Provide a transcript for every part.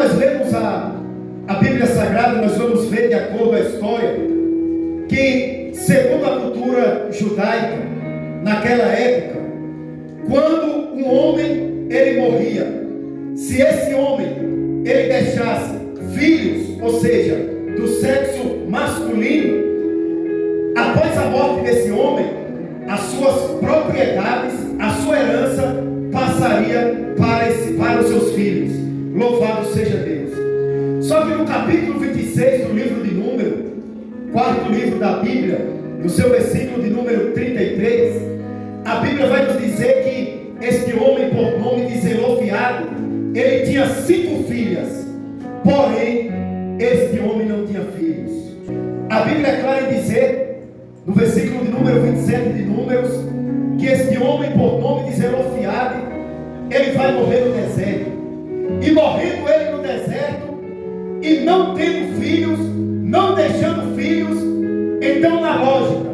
nós lemos a Bíblia Sagrada, nós vamos ver, de acordo com a história, que segundo a cultura judaica, naquela época, quando um homem ele morria, se esse homem ele deixasse filhos, ou seja, do sexo masculino, após a morte desse homem, as suas propriedades, a sua herança passaria para os seus filhos. Louvado seja Deus. Só que no capítulo 26 do livro de Números, quarto livro da Bíblia, no seu versículo de número 33, a Bíblia vai nos dizer que este homem, por nome de Zelofeade, ele tinha 5 filhas, porém este homem não tinha filhos. A Bíblia é clara em dizer, no versículo de número 27 de Números, que este homem, por nome de Zelofeade, ele vai morrer no deserto. E morrendo ele no deserto, e não tendo filhos, não deixando filhos, então na lógica,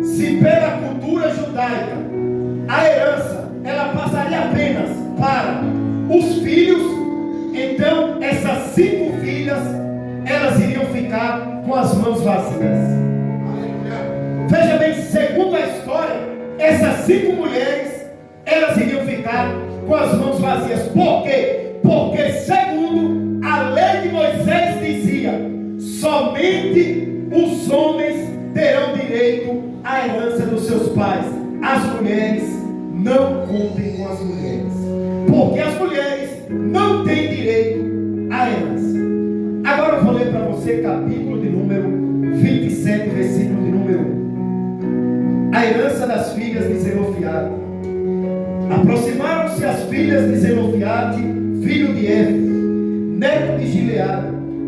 se pela cultura judaica, a herança, ela passaria apenas para os filhos, então essas 5 filhas, elas iriam ficar com as mãos vazias. Veja bem, segundo a história, essas 5 mulheres, elas iriam ficar com as mãos vazias. Por quê? Porque segundo a lei de Moisés dizia, somente os homens terão direito à herança dos seus pais. As mulheres não contem com as mulheres, porque as mulheres não têm direito à herança. Agora eu vou ler para você capítulo de número 27, versículo de número 1. A herança das filhas de Zelofeade. Aproximaram-se as filhas de Zelofeade, filho de Éfer, neto de Gileade,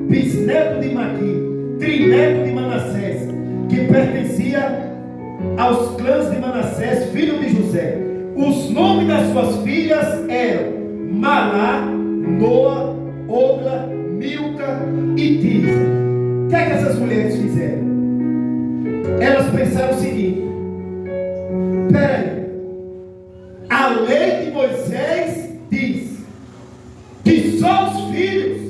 bisneto de Maqui, trineto de Manassés, que pertencia aos clãs de Manassés, filho de José. Os nomes das suas filhas eram Malá, Noa, Ogla, Milca e Tirza. O que é que essas mulheres fizeram? Elas pensaram o seguinte: peraí, a lei de Moisés diz que só os filhos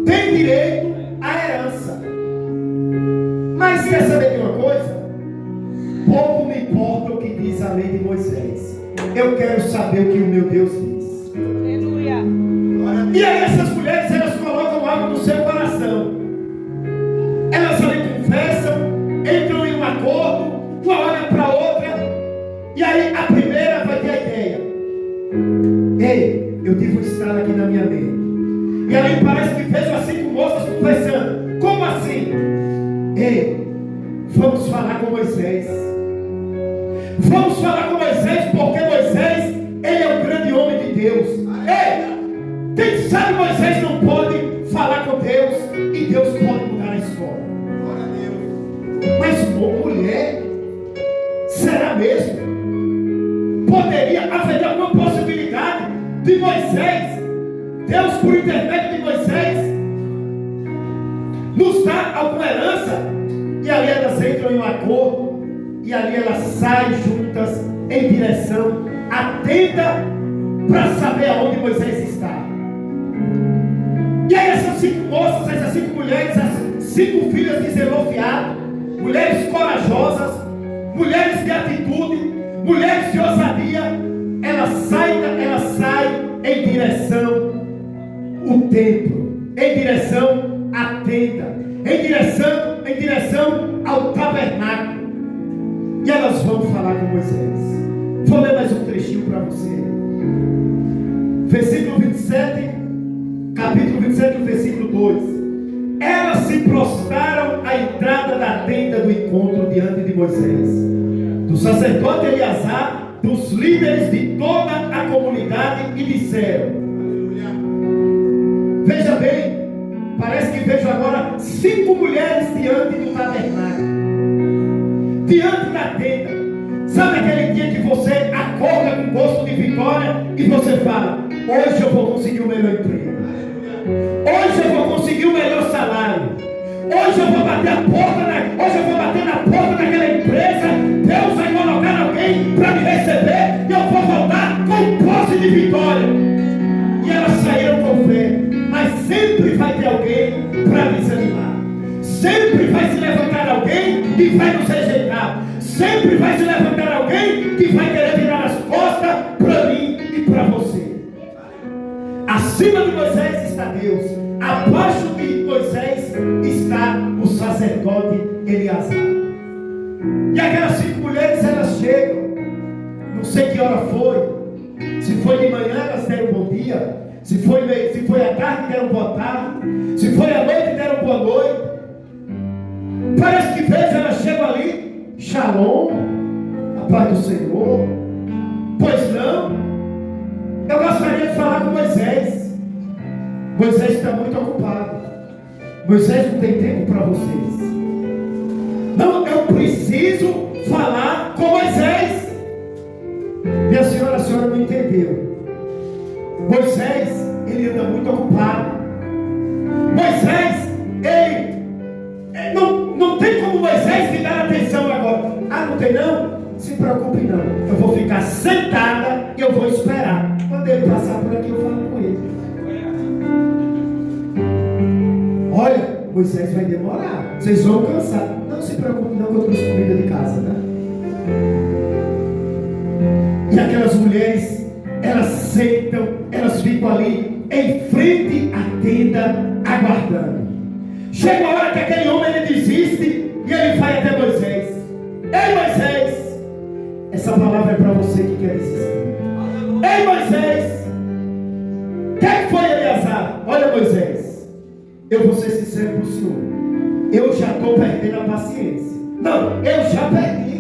têm direito à herança. Mas quer saber de uma coisa? Pouco me importa o que diz a lei de Moisés. Eu quero saber o que o meu Deus diz. Aleluia. E aí essas mulheres, elas colocam algo no seu coração. Elas ali conversam, entram em um acordo, uma olha para a outra. E aí a primeira vai ter a ideia: ei, eu devo estar aqui na minha mente. E aí parece que vejo as 5 moças conversando. Como assim? Ei, vamos falar com Moisés. Vamos falar com Moisés, porque Moisés, ele é o grande homem de Deus. Ei, quem sabe Moisés não pode falar com Deus e Deus pode mudar a história. Mas mulher, será mesmo? Haveria alguma possibilidade de Moisés, Deus por intermédio de Moisés, nos dar alguma herança? E ali elas entram em um acordo, e ali elas saem juntas em direção, atenta para saber aonde Moisés está. E aí essas 5 moças, essas 5 mulheres, as 5 filhas de Zelofeade, mulheres corajosas, mulheres de atitude, mulheres de ousadia, elas saem em direção ao templo, em direção à tenda, em direção ao tabernáculo. E elas vão falar com Moisés. Vou ler mais um trechinho para você. Versículo 27, capítulo 27, versículo 2. Elas se prostraram à entrada da tenda do encontro diante de Moisés, do sacerdote Eleazar, dos líderes de toda a comunidade, e disseram: veja bem, parece que vejo agora 5 mulheres diante do tabernáculo, diante da tenda. Sabe aquele dia que você acorda com gosto de vitória e você fala: hoje eu vou conseguir o melhor emprego, hoje eu vou conseguir o melhor salário, hoje eu vou bater na porta daquela empresa, Deus vai colocar alguém para me receber e eu vou voltar com posse de vitória. E elas saíram com fé, mas ter alguém para desanimar. Sempre vai se levantar alguém que vai nos rejeitar. Sempre vai se levantar alguém que vai querer virar as costas para mim e para você. Acima de Moisés está Deus. Abaixo de Moisés está o sacerdote Eleazar. E aquelas 5 mulheres, elas chegam. Não sei que hora foi. Se foi de manhã, elas deram um bom dia. Se foi à tarde, deram boa tarde. Se foi à noite, deram boa noite. Parece que vezes elas chegam ali. Shalom, a paz do Senhor. Pois não. Eu gostaria de falar com Moisés. Moisés está muito ocupado. Moisés não tem tempo para vocês. Não, eu preciso falar com Moisés. Minha senhora, a senhora não entendeu. Moisés, ele anda muito ocupado. Moisés, ele não tem como Moisés me dar atenção agora. Ah, não tem não? Se preocupe não. Eu vou ficar sentada e eu vou esperar. Quando ele passar por aqui, eu falo com ele. Olha, Moisés vai demorar. Vocês vão cansar. Não se preocupe não, que eu trouxe comida de casa, né? E aquelas mulheres, elas sentam, elas ficam ali em frente à tenda, aguardando. Chega a hora que aquele homem ele desiste e ele vai até Moisés. Ei Moisés, essa palavra é para você que quer desistir. Ei Moisés, o que foi, Eleazar? Olha Moisés, eu vou ser sincero para o senhor. Eu já estou perdendo a paciência. Não, eu já perdi.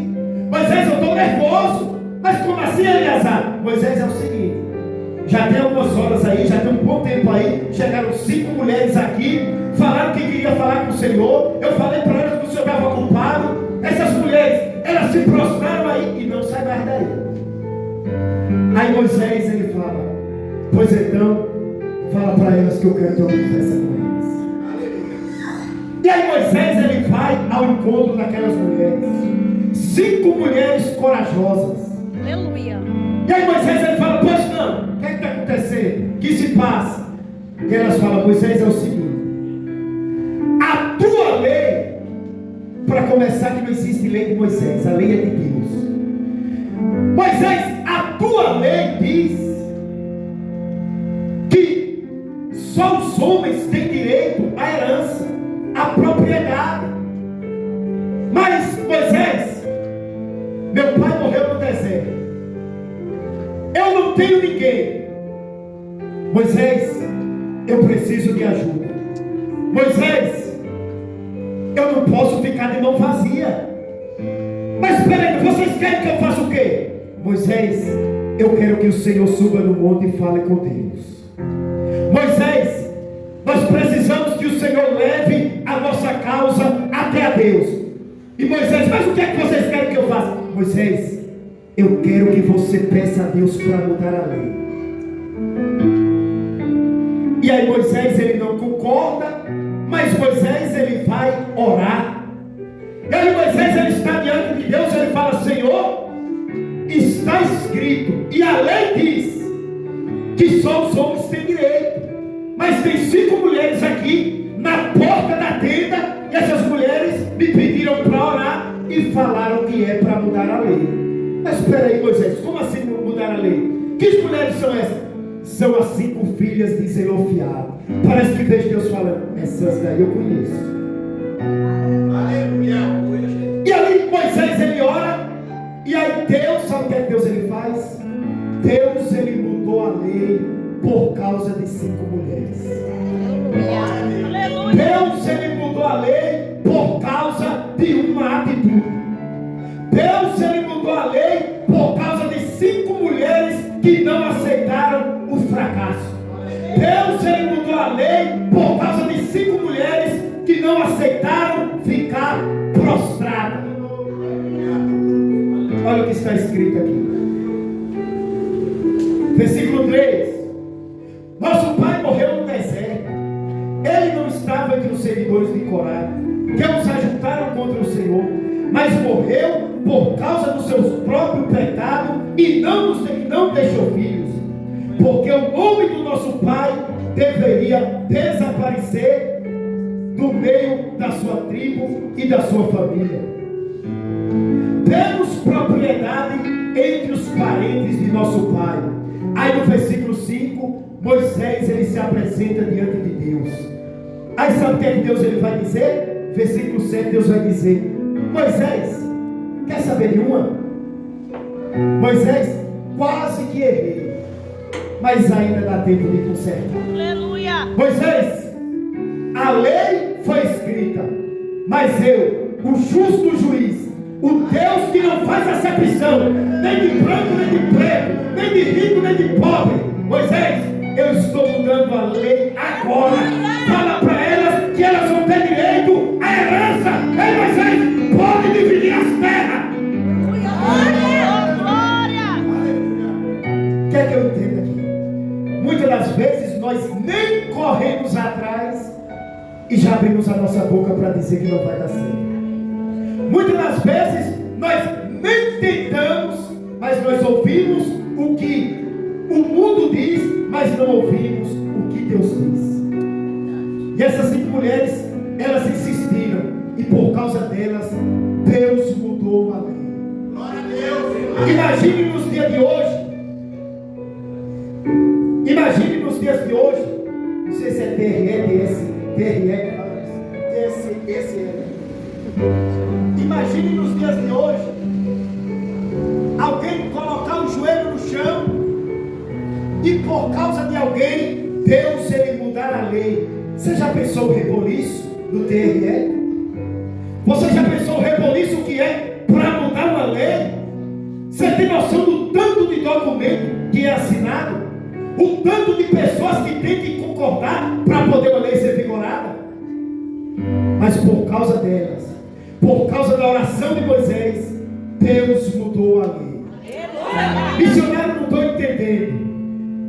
Moisés, eu estou nervoso. Mas como assim, Eleazar? Moisés, é o seguinte. Já tem algumas horas aí, já tem um bom tempo aí. Chegaram 5 mulheres aqui. Falaram que queria falar com o Senhor. Eu falei para elas que o Senhor estava ocupado. Essas mulheres, elas se prostraram aí e não saem mais daí. Aí Moisés, ele fala: pois então, fala para elas que eu quero ter uma conversa com elas. E aí Moisés, ele vai ao encontro daquelas mulheres. 5 mulheres corajosas. Aleluia. E aí Moisés, ele fala: pois não, o que é que está acontecendo? Que se passa? E elas falam: Moisés, é o seguinte. A tua lei, para começar, que não existe lei de Moisés, a lei é de Deus. Moisés, a tua lei diz que só os homens têm direito à herança, à propriedade. Mas Moisés, meu pai morreu no deserto. Eu não tenho ninguém. Moisés, eu preciso de ajuda. Moisés, eu não posso ficar de mão vazia. Mas espera aí, vocês querem que eu faça o quê? Moisés, eu quero que o Senhor suba no monte e fale com Deus. Moisés, nós precisamos que o Senhor leve a nossa causa até a Deus. E Moisés, mas o que é que vocês querem que eu faça? Moisés, eu quero que você peça a Deus para mudar a lei. E aí Moisés, ele não concorda, mas Moisés, ele vai orar. E aí Moisés, ele está diante de Deus, ele fala: Senhor, está escrito, e a lei diz que só os homens têm direito. Mas tem 5 mulheres aqui na porta da tenda, e essas mulheres me pediram para orar e falaram que é para mudar a lei. Mas espera aí, Moisés, como assim mudar a lei? Que mulheres são essas? São as 5 filhas de Zelofiado. Parece que vejo Deus falando: essas daí eu conheço. E ali Moisés, ele ora. E aí Deus, sabe o que é que Deus ele faz? Deus, ele mudou a lei por causa de 5 mulheres. Deus, ele mudou a lei por causa de uma atitude. Deus, ele mudou a lei por causa de 5 mulheres que não aceitaram o fracasso. Deus, ele mudou a lei por causa de 5 mulheres que não aceitaram ficar prostradas. Olha o que está escrito aqui. Versículo 3. Nosso pai morreu no deserto. Ele não estava entre os seguidores de Corá, que os ajuntaram contra o Senhor, mas morreu por causa dos seus próprios pecados e não deixou filhos. Porque o nome do nosso pai deveria desaparecer tribo e da sua família. Temos propriedade entre os parentes de nosso pai. Aí no versículo 5, Moisés ele se apresenta diante de Deus. Aí sabe o que é que Deus ele vai dizer? Versículo 7, Deus vai dizer: Moisés, quer saber de uma? Moisés, quase que errei, mas ainda dá tempo de consertar. Aleluia. Moisés, a lei foi escrita, mas eu, o justo juiz, o Deus que não faz acepção, nem de branco, nem de preto, nem de rico, nem de pobre, Moisés, eu estou mudando a lei agora. Fala para elas que elas vão ter direito à herança. Ei, Moisés, pode dividir as terras. O que é que eu entendo aqui? Muitas das vezes nós nem corremos atrás e já abrimos a nossa boca para dizer que não vai dar certo. Muitas das vezes nós nem tentamos, mas nós ouvimos o que o mundo diz, mas não ouvimos o que Deus diz. E essas 5 mulheres, elas insistiram, e por causa delas, Deus mudou a lei. Glória a Deus. Imagine nos dias de hoje. Imagine nos dias de hoje. Não sei se é Imagine nos dias de hoje alguém colocar o joelho no chão e por causa de alguém Deus ele mudar a lei. Você já pensou o reboliço do TRE? Você já pensou o reboliço que é para mudar uma lei? Você tem noção do tanto de documento que é assinado? O tanto de pessoas que tem que concordar para poder a lei ser vigorada? Mas por causa delas, por causa da oração de Moisés, Deus mudou a lei. Missionário, não estou entendendo.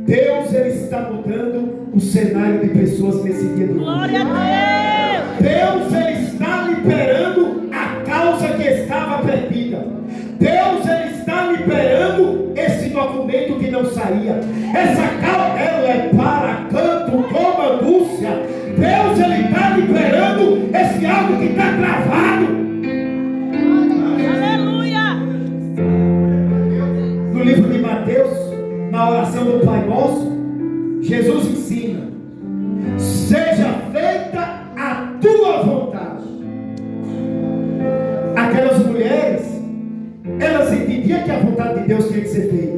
Deus ele está mudando o cenário de pessoas nesse dia de hoje. Glória a Deus. Deus ele está liberando a causa que estava perdida. Deus ele está liberando esse documento que não saía. Essa causa ela é para canto como a Lúcia. Deus ele está liberando esse algo que está travado. Aleluia. No livro de Mateus, na oração do Pai Nosso, Jesus ensina: seja feita a tua vontade. Aquelas mulheres, elas entendiam que a vontade de Deus tinha que ser feita,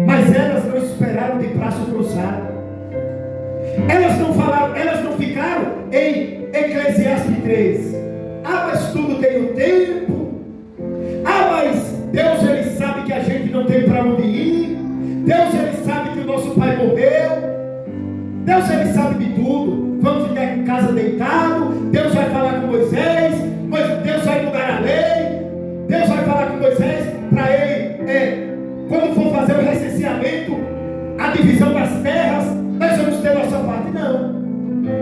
mas elas não esperaram de braço cruzado. Elas não falaram, elas não ficaram em Eclesiastes 3. Ah, mas tudo tem um tempo. Ah, mas Deus ele sabe que a gente não tem para onde ir. Deus ele sabe que o nosso pai morreu. Deus ele sabe de tudo. Vamos ficar em casa deitado. Deus vai falar com Moisés. Deus vai mudar a lei. Deus vai falar com Moisés para ele, quando for fazer o recenseamento, a divisão das terras, nós vamos ter nossa parte. Não,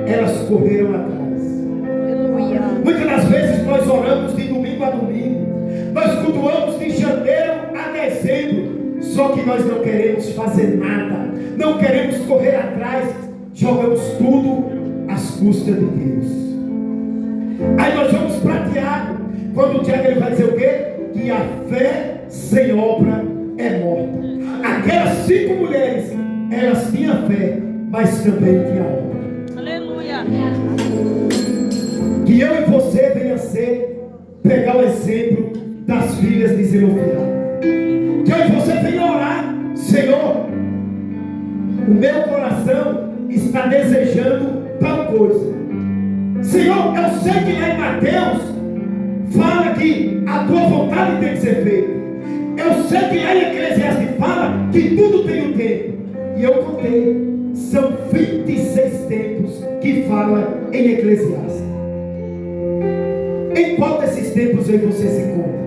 elas correram atrás. Aleluia. Muitas das vezes nós oramos de domingo a domingo, nós cultuamos de janeiro a dezembro, só que nós não queremos fazer nada, não queremos correr atrás, jogamos tudo às custas de Deus. Aí nós vamos para Tiago, quando o Tiago ele vai dizer o quê? Que a fé sem obra é morta. Aquelas 5 mulheres, elas tinham fé, mas também tinham obra. Aleluia. Que eu e você venha ser, pegar o exemplo das filhas de Zelofehad. Que eu e você venha orar: Senhor, o meu coração está desejando tal coisa. Senhor, eu sei que lá em Mateus fala que a tua vontade tem que ser feita. Eu sei que lá em Eclesiastes fala que tudo tem um tempo. E eu contei, são 26 tempos que fala em Eclesiastes. Em qual desses tempos eu e você se encontra?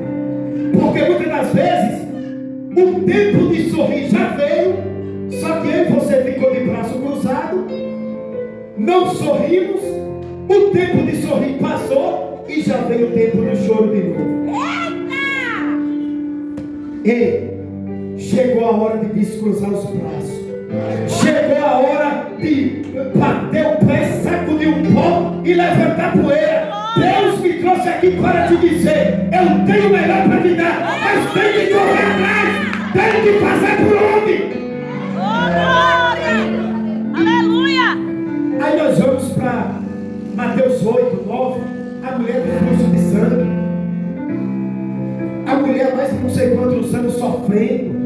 Porque muitas das vezes o tempo de sorrir já veio, só que eu e você ficou de braço cruzado, não sorrimos, o tempo de sorrir passou e já veio o tempo do choro de novo. Ei, chegou a hora de descruzar os braços. Chegou a hora de bater o pé, sacudir o pó e levantar poeira. Deus aqui para te dizer: eu tenho o melhor para te dar, mas tem que correr atrás, tem que fazer por onde. Oh, glória! Aleluia! Aí nós vamos para Mateus 8, 9, a mulher do fluxo de sangue. A mulher mais de não sei quantos anos sofrendo.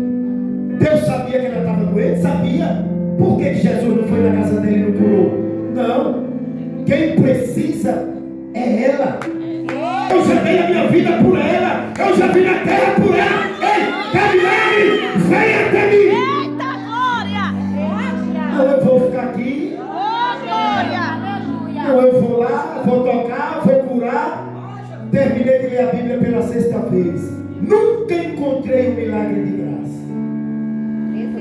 Deus sabia que ela estava doente? Sabia. Por que Jesus não foi na casa dele e não curou? Não. Quem precisa é ela. Eu já dei a minha vida por ela. Eu já vim na terra por ela. Ei, quer milagre? Venha até mim. Eita, glória! Não, eu vou ficar aqui. Oh, glória! Não, eu vou lá, vou tocar, vou curar. Terminei de ler a Bíblia pela sexta vez. Nunca encontrei um milagre de graça.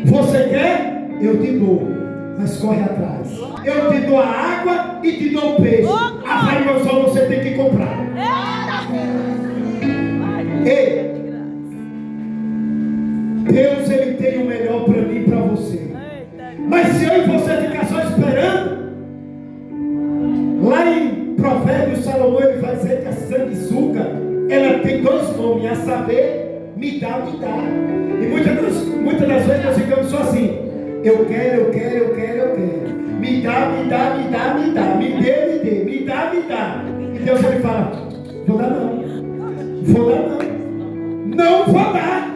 Você quer? Eu te dou. Mas corre atrás. Eu te dou a água e te dou o peixe. A farinha só você tem que comprar. Ei, Deus, ele tem o melhor para mim e para você. Mas se eu e você ficar só esperando, lá em Provérbios, Salomão, ele vai dizer que a sanguessuga, ela tem dois nomes, a saber, me dá, me dá. E muitas das vezes nós ficamos só assim: eu quero, eu quero, eu quero, eu quero. Me dá, me dá, me dá, me dá. Me dê, me dá, me dá. E Deus, ele fala: vou dar não. Vou dar não. Não vou dar.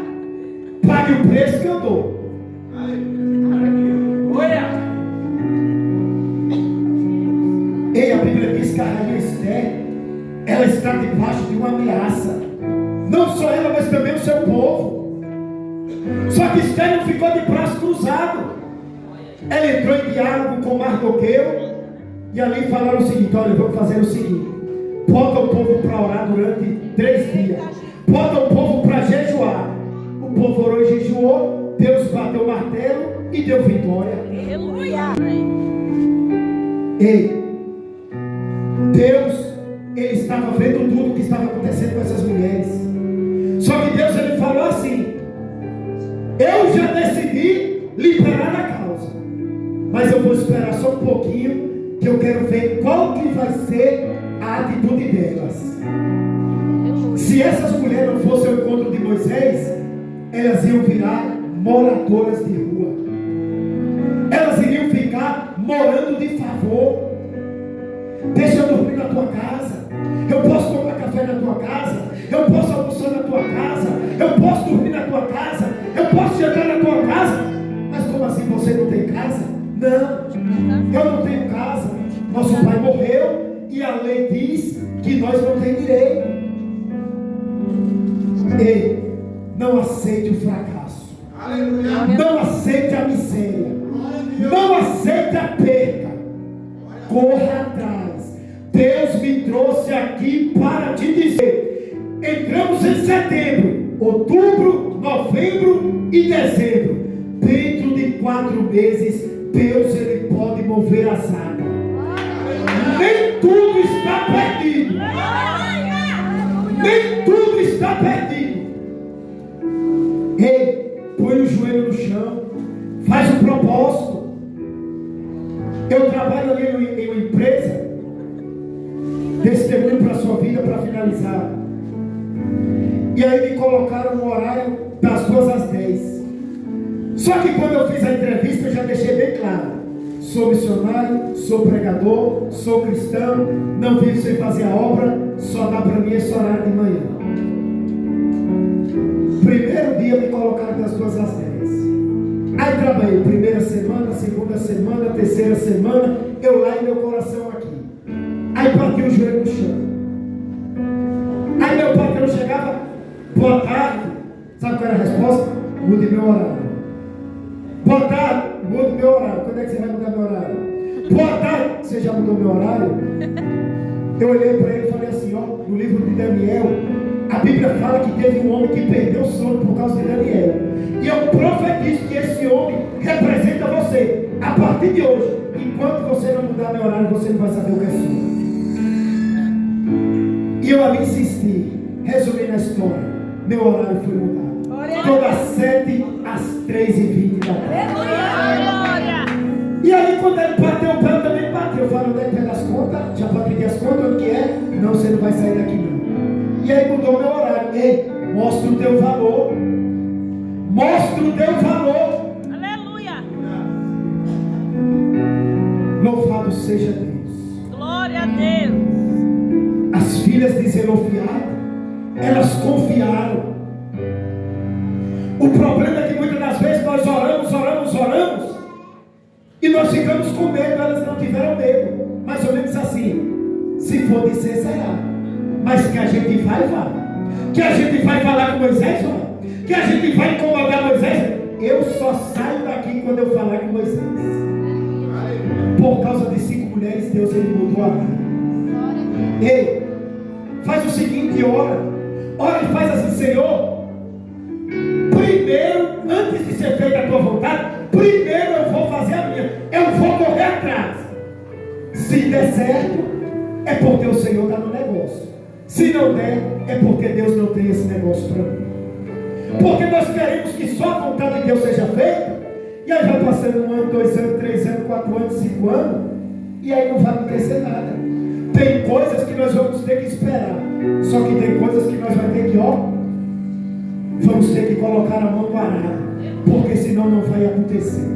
Pague o preço que eu dou. Ei, a Bíblia diz que a rainha Esther, ela está debaixo de uma ameaça. Não só ela, mas também o seu povo. Só que Esther não ficou de braço cruzado. Ela entrou em diálogo com Mardoqueu. E ali falaram o seguinte: olha, vamos fazer o seguinte: bota o povo para orar durante 3 dias. Bota o povo para jejuar. O povo orou e jejuou. Deus bateu o martelo e deu vitória. Aleluia! Ei, Deus, ele estava vendo tudo o que estava acontecendo com essas mulheres. Só que Deus, ele falou assim: eu já decidi liberar a causa, mas eu vou esperar só um pouquinho, que eu quero ver qual que vai ser a atitude delas. Se essas mulheres não fossem ao encontro de Moisés, elas iam virar moradoras de rua. Elas iriam ficar morando de favor. Deixa eu dormir na tua casa. Eu posso tomar café na tua casa. Eu posso almoçar na tua casa. Eu posso dormir na tua casa. Eu posso jantar na tua casa. Mas como assim você não tem casa? Não, eu não tenho casa. Nosso pai morreu e a lei diz que nós não temos direito. Ei, não aceite o fracasso. Não aceite a miséria. Não aceite a perda. Corra atrás. Deus me trouxe aqui para te dizer: entramos em setembro, outubro, novembro e dezembro. Dentro de 4 meses, Deus, ele pode mover as águas. Nem tudo está perdido. Nem tudo está perdido. Ei, põe o joelho no chão. Faz um propósito. Eu trabalho ali em uma empresa. Testemunho para a sua vida, para finalizar. E aí me colocaram no horário das 2 às 10. Só que quando eu fiz a entrevista, eu já deixei bem claro: sou missionário, sou pregador, sou cristão, não vivo sem fazer a obra, só dá para mim esse horário de manhã. Primeiro dia me colocaram das 2 às 10. Aí trabalhei primeira semana, segunda semana, terceira semana, eu lá e meu coração aqui. Aí bati o joelho no chão. Aí meu patrão chegava: boa tarde. Sabe qual era a resposta? Mude meu horário. Boa tarde, mude meu horário. Quando é que você vai mudar meu horário? Boa tarde. Você já mudou meu horário? Eu olhei para ele e falei assim: ó, no livro de Daniel, a Bíblia fala que teve um homem que perdeu o sono por causa de Daniel. E eu profetizo que esse homem representa você. A partir de hoje, enquanto você não mudar meu horário, você não vai saber o que é sono. E eu ali insisti. Resumindo a história, meu horário foi mudado. Todas 7 às 3h20 da tarde. E aí quando ele bateu o pé, eu também bateu. Eu falei: onde é que pega as contas? Já pode pedir as contas? Onde que é? Não, você não vai sair daqui não. teu valor. Mostra o teu valor. Aleluia. Louvado seja Deus. Glória a Deus. As filhas de Zelofeade, elas confiaram. O problema é que muitas das vezes nós oramos, e nós ficamos com medo. Elas não tiveram medo, mais ou menos assim: se for dizer, será, mas que a gente vai, que a gente vai falar com Moisés, que a gente vai incomodar Moisés. Eu só saio daqui quando eu falar com Moisés. Por causa de 5 mulheres, Deus ele mudou a vida. Ei, faz o seguinte, ora e faz assim: Senhor, primeiro, antes de ser feita a tua vontade, primeiro eu vou fazer a minha, eu vou correr atrás. Se der certo, é porque o Senhor está no negócio. Se não der, é porque Deus não tem esse negócio para mim. Porque nós queremos que só a vontade de Deus seja feita, e aí vai passando 1 ano, 2 anos, 3 anos, 4 anos, 5 anos, e aí não vai acontecer nada. Tem coisas que nós vamos ter que esperar, só que tem coisas que nós vamos ter que, vamos ter que colocar a mão no arado, porque senão não vai acontecer.